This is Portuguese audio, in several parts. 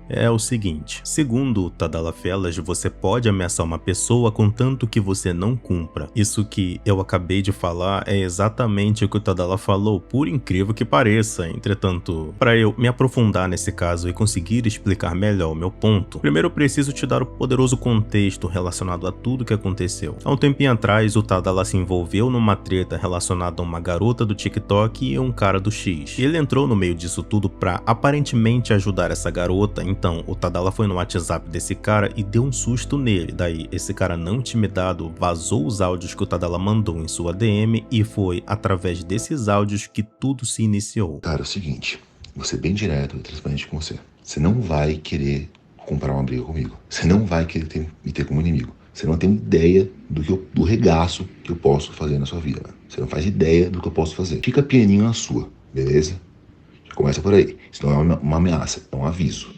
é o seguinte: segundo o Tadala Fellas, você pode ameaçar uma pessoa contanto que você não cumpra. Isso que eu acabei de falar é exatamente o que o Tadala falou, por incrível que pareça. Entretanto, para eu me aprofundar nesse caso e conseguir explicar melhor o meu ponto, primeiro eu preciso te dar o poderoso contexto relacionado a tudo que aconteceu. Há um tempinho atrás, o Tadala se envolveu numa treta relacionada a uma garota do TikTok e um cara do X. Ele entrou no meio disso tudo pra aparentemente ajudar essa garota, então o Tadala foi no WhatsApp desse cara e deu um susto nele. Daí, esse cara não intimidado vazou os áudios que o Tadala mandou em sua DM e foi através desses áudios que tudo se iniciou. Cara, é o seguinte, vou ser bem direto e transparente com você. Você não vai querer comprar uma briga comigo. Você não vai querer me ter como inimigo. Você não tem ideia do regaço que eu posso fazer na sua vida. Você não faz ideia do que eu posso fazer. Fica pianinho na sua, beleza? Já começa por aí. Isso não é uma ameaça, é um aviso.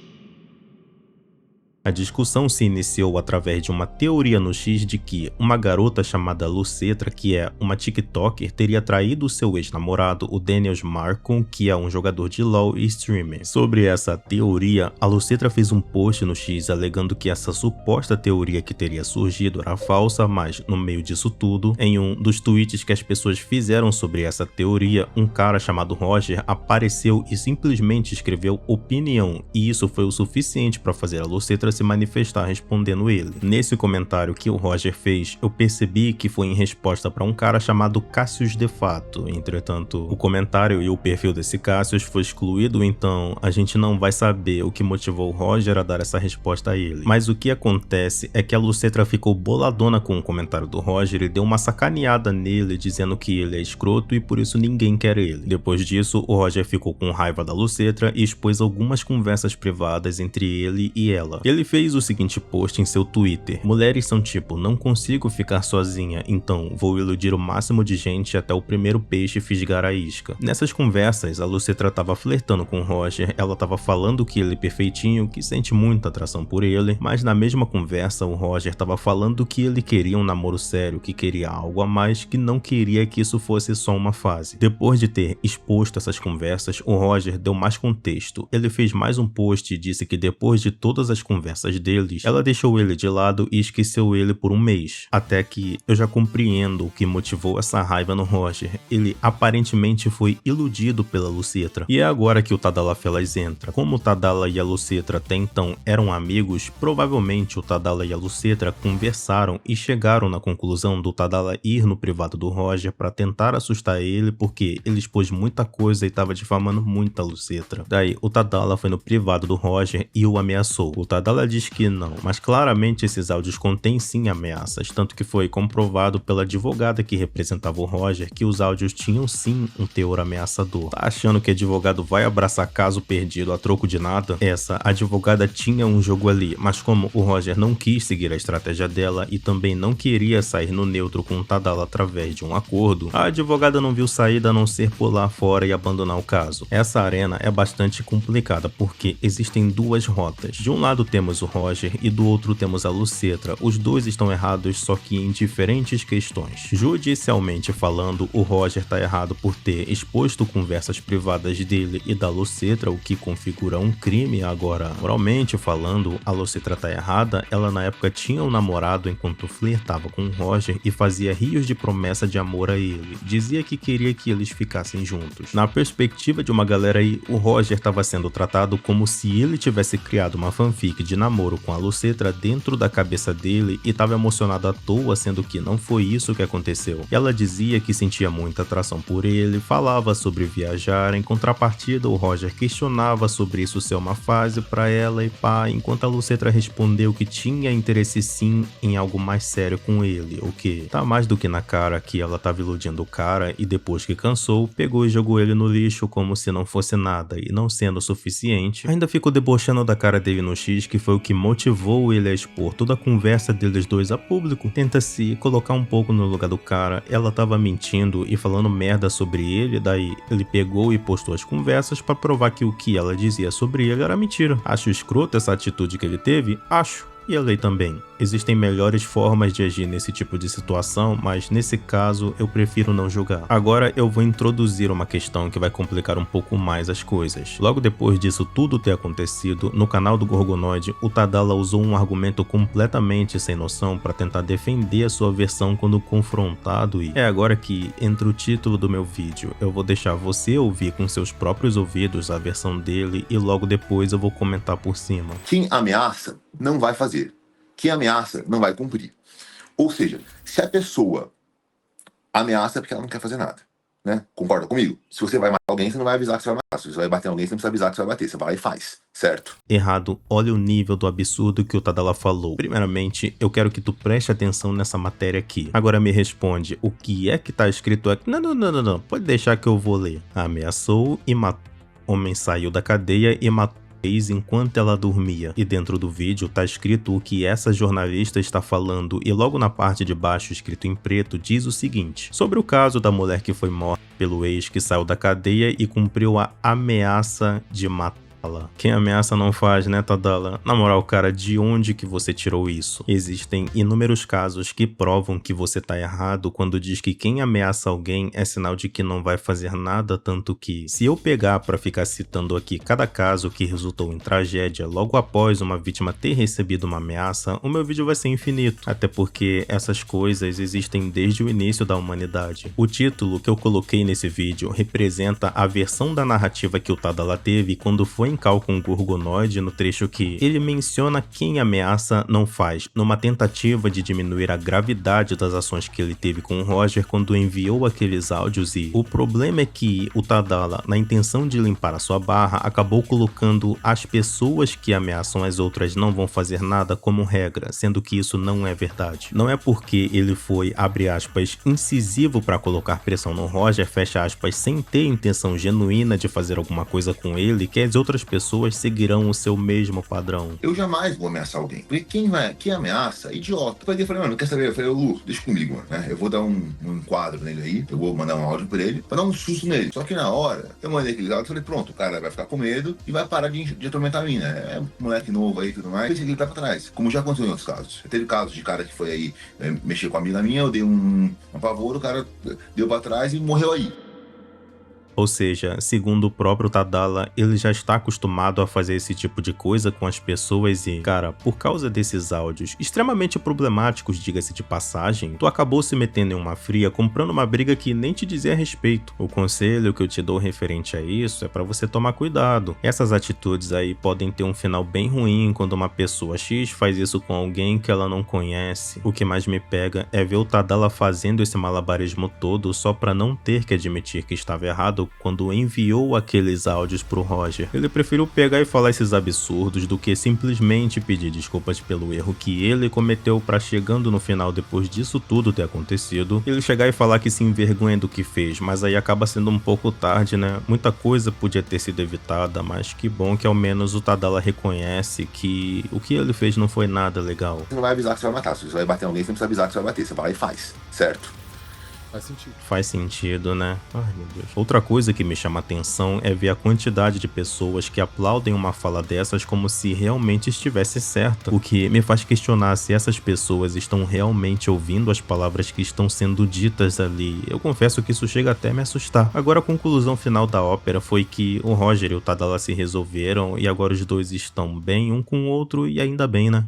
A discussão se iniciou através de uma teoria no X de que uma garota chamada Lucetra, que é uma TikToker, teria traído seu ex-namorado, o Daniels Marcon, que é um jogador de LoL e streamer. Sobre essa teoria, a Lucetra fez um post no X alegando que essa suposta teoria que teria surgido era falsa, mas no meio disso tudo, em um dos tweets que as pessoas fizeram sobre essa teoria, um cara chamado Roger apareceu e simplesmente escreveu opinião, e isso foi o suficiente para fazer a Lucetra se manifestar respondendo ele. Nesse comentário que o Roger fez, eu percebi que foi em resposta para um cara chamado Cassius de Fato. Entretanto, o comentário e o perfil desse Cassius foi excluído, então a gente não vai saber o que motivou o Roger a dar essa resposta a ele. Mas o que acontece é que a Lucetra ficou boladona com o comentário do Roger e deu uma sacaneada nele, dizendo que ele é escroto e por isso ninguém quer ele. Depois disso, o Roger ficou com raiva da Lucetra e expôs algumas conversas privadas entre ele e ela. Ele fez o seguinte post em seu Twitter: mulheres são tipo, não consigo ficar sozinha, então vou iludir o máximo de gente até o primeiro peixe fisgar a isca. Nessas conversas, a Lucetra tava flertando com o Roger, ela tava falando que ele é perfeitinho, que sente muita atração por ele, mas na mesma conversa o Roger tava falando que ele queria um namoro sério, que queria algo a mais, que não queria que isso fosse só uma fase. Depois de ter exposto essas conversas, o Roger deu mais contexto. Ele fez mais um post e disse que depois de todas as conversas deles, ela deixou ele de lado e esqueceu ele por um mês. Até que eu já compreendo o que motivou essa raiva no Roger. Ele aparentemente foi iludido pela Lucetra. E é agora que o Tadala Fellas entra. Como o Tadala e a Lucetra até então eram amigos, provavelmente o Tadala e a Lucetra conversaram e chegaram na conclusão do Tadala ir no privado do Roger para tentar assustar ele, porque ele expôs muita coisa e estava difamando muito a Lucetra. Daí o Tadala foi no privado do Roger e o ameaçou. O Tadala diz que não, mas claramente esses áudios contêm sim ameaças, tanto que foi comprovado pela advogada que representava o Roger que os áudios tinham sim um teor ameaçador. Tá achando que advogado vai abraçar caso perdido a troco de nada? Essa advogada tinha um jogo ali, mas como o Roger não quis seguir a estratégia dela e também não queria sair no neutro com o Tadala através de um acordo, a advogada não viu saída a não ser pular fora e abandonar o caso. Essa arena é bastante complicada porque existem duas rotas. De um lado temos o Roger e do outro temos a Lucetra. Os dois estão errados, só que em diferentes questões. Judicialmente falando, o Roger tá errado por ter exposto conversas privadas dele e da Lucetra, o que configura um crime. Agora, moralmente falando, a Lucetra tá errada. Ela na época tinha um namorado enquanto flertava com o Roger e fazia rios de promessa de amor a ele. Dizia que queria que eles ficassem juntos. Na perspectiva de uma galera aí, o Roger estava sendo tratado como se ele tivesse criado uma fanfic de namoro com a Lucetra dentro da cabeça dele e estava emocionado à toa, sendo que não foi isso que aconteceu. Ela dizia que sentia muita atração por ele, falava sobre viajar, em contrapartida o Roger questionava sobre isso ser uma fase pra ela e pá, enquanto a Lucetra respondeu que tinha interesse sim em algo mais sério com ele, o que tá mais do que na cara que ela tava iludindo o cara e depois que cansou, pegou e jogou ele no lixo como se não fosse nada e não sendo o suficiente, ainda ficou debochando da cara dele no X, que foi o que motivou ele a expor toda a conversa deles dois a público. Tenta se colocar um pouco no lugar do cara, ela tava mentindo e falando merda sobre ele, daí ele pegou e postou as conversas pra provar que o que ela dizia sobre ele era mentira. Acho escroto essa atitude que ele teve? Acho. E a lei também. Existem melhores formas de agir nesse tipo de situação, mas nesse caso eu prefiro não julgar. Agora eu vou introduzir uma questão que vai complicar um pouco mais as coisas. Logo depois disso tudo ter acontecido, no canal do Gorgonoid, o Tadala usou um argumento completamente sem noção para tentar defender a sua versão quando confrontado, e é agora que entra o título do meu vídeo. Eu vou deixar você ouvir com seus próprios ouvidos a versão dele e logo depois eu vou comentar por cima. Quem ameaça não vai fazer. Quem ameaça não vai cumprir. Ou seja, se a pessoa ameaça é porque ela não quer fazer nada, né? Concorda comigo? Se você vai matar alguém, você não vai avisar que você vai matar. Se você vai bater em alguém, você não precisa avisar que você vai bater. Você vai lá e faz, certo? Errado. Olha o nível do absurdo que o Tadala falou. Primeiramente, eu quero que tu preste atenção nessa matéria aqui. Agora me responde, o que é que tá escrito aqui? Não. Pode deixar que eu vou ler. Ameaçou e matou. Homem saiu da cadeia e matou enquanto ela dormia. E dentro do vídeo tá escrito o que essa jornalista está falando, e logo na parte de baixo, escrito em preto, diz o seguinte: sobre o caso da mulher que foi morta pelo ex que saiu da cadeia e cumpriu a ameaça de matá-la. Quem ameaça não faz, né, Tadala? Na moral, cara, de onde que você tirou isso? Existem inúmeros casos que provam que você tá errado quando diz que quem ameaça alguém é sinal de que não vai fazer nada, tanto que, se eu pegar pra ficar citando aqui cada caso que resultou em tragédia logo após uma vítima ter recebido uma ameaça, o meu vídeo vai ser infinito, até porque essas coisas existem desde o início da humanidade. O título que eu coloquei nesse vídeo representa a versão da narrativa que o Tadala teve quando foi em cal com o Gorgonoid, no trecho que ele menciona quem ameaça não faz, numa tentativa de diminuir a gravidade das ações que ele teve com o Roger quando enviou aqueles áudios. E o problema é que o Tadala, na intenção de limpar a sua barra, acabou colocando as pessoas que ameaçam as outras não vão fazer nada como regra, sendo que isso não é verdade. Não é porque ele foi, abre aspas, incisivo para colocar pressão no Roger, fecha aspas, sem ter intenção genuína de fazer alguma coisa com ele, que as outras pessoas seguirão o seu mesmo padrão. Eu jamais vou ameaçar alguém, porque quem ameaça é idiota. Eu falei, mano, não quer saber? Eu falei, Lu, deixa comigo, mano, né? Eu vou dar um enquadro nele aí, eu vou mandar um áudio pra ele, pra dar um susto nele. Só que na hora, eu mandei aquele áudio e falei, pronto, o cara vai ficar com medo e vai parar de atormentar a mim, né? É um moleque novo aí e tudo mais. Pensei que ele tá pra trás, como já aconteceu em outros casos. Teve casos de cara que foi aí mexer com a amiga minha, eu dei um pavor, o cara deu pra trás e morreu aí. Ou seja, segundo o próprio Tadala, ele já está acostumado a fazer esse tipo de coisa com as pessoas e, cara, por causa desses áudios extremamente problemáticos, diga-se de passagem, tu acabou se metendo em uma fria comprando uma briga que nem te dizia a respeito. O conselho que eu te dou referente a isso é pra você tomar cuidado. Essas atitudes aí podem ter um final bem ruim quando uma pessoa X faz isso com alguém que ela não conhece. O que mais me pega é ver o Tadala fazendo esse malabarismo todo só pra não ter que admitir que estava errado quando enviou aqueles áudios pro Roger. Ele preferiu pegar e falar esses absurdos do que simplesmente pedir desculpas pelo erro que ele cometeu pra, chegando no final depois disso tudo ter acontecido, ele chegar e falar que se envergonha do que fez, mas aí acaba sendo um pouco tarde, né? Muita coisa podia ter sido evitada, mas que bom que ao menos o Tadala reconhece que o que ele fez não foi nada legal. Você não vai avisar que você vai matar, se você vai bater em alguém, você não precisa avisar que você vai bater, você vai lá e faz, certo? Faz sentido. Faz sentido, né? Ai, meu Deus. Outra coisa que me chama atenção é ver a quantidade de pessoas que aplaudem uma fala dessas como se realmente estivesse certa, o que me faz questionar se essas pessoas estão realmente ouvindo as palavras que estão sendo ditas ali. Eu confesso que isso chega até a me assustar. Agora a conclusão final da ópera foi que o Roger e o Tadala se resolveram e agora os dois estão bem um com o outro e ainda bem, né?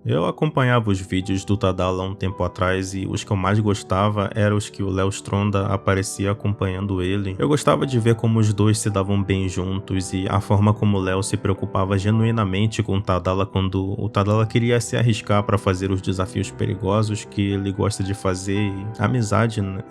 Eu acompanhava os vídeos do Tadala há um tempo atrás e os que eu mais gostava eram os que o Léo Stronda aparecia acompanhando ele. Eu gostava de ver como os dois se davam bem juntos e a forma como o Léo se preocupava genuinamente com o Tadala quando o Tadala queria se arriscar para fazer os desafios perigosos que ele gosta de fazer, e a amizade, né,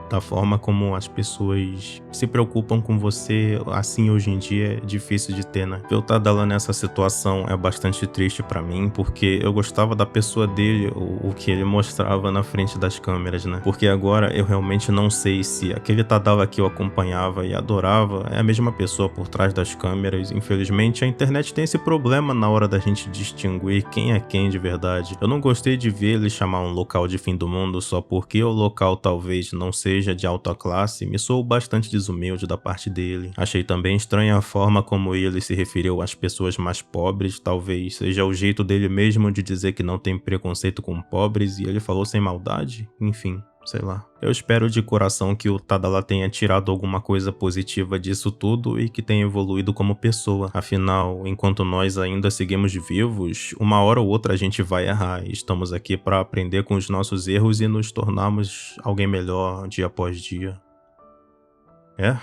da forma como as pessoas se preocupam com você, assim hoje em dia é difícil de ter, né? Ver o Tadala nessa situação é bastante triste para mim, porque porque eu gostava da pessoa dele, o que ele mostrava na frente das câmeras, né? Porque agora eu realmente não sei se aquele Tadala que eu acompanhava e adorava é a mesma pessoa por trás das câmeras. Infelizmente, a internet tem esse problema na hora da gente distinguir quem é quem de verdade. Eu não gostei de ver ele chamar um local de fim do mundo só porque o local talvez não seja de alta classe, me soou bastante desumilde da parte dele. Achei também estranha a forma como ele se referiu às pessoas mais pobres, talvez seja o jeito dele mesmo de dizer que não tem preconceito com pobres e ele falou sem maldade? Enfim. Sei lá. Eu espero de coração que o Tadala tenha tirado alguma coisa positiva disso tudo e que tenha evoluído como pessoa. Afinal, enquanto nós ainda seguimos vivos, uma hora ou outra a gente vai errar. E estamos aqui para aprender com os nossos erros e nos tornarmos alguém melhor dia após dia.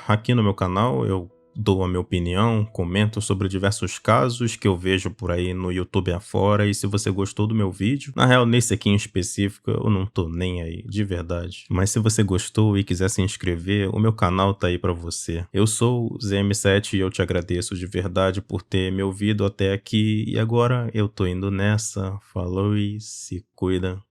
Aqui no meu canal eu dou a minha opinião, comento sobre diversos casos que eu vejo por aí no YouTube afora, e se você gostou do meu vídeo, na real nesse aqui em específico eu não tô nem aí, de verdade. Mas se você gostou e quiser se inscrever, o meu canal tá aí pra você. Eu sou o ZM7 e eu te agradeço de verdade por ter me ouvido até aqui, e agora eu tô indo nessa, falou e se cuida.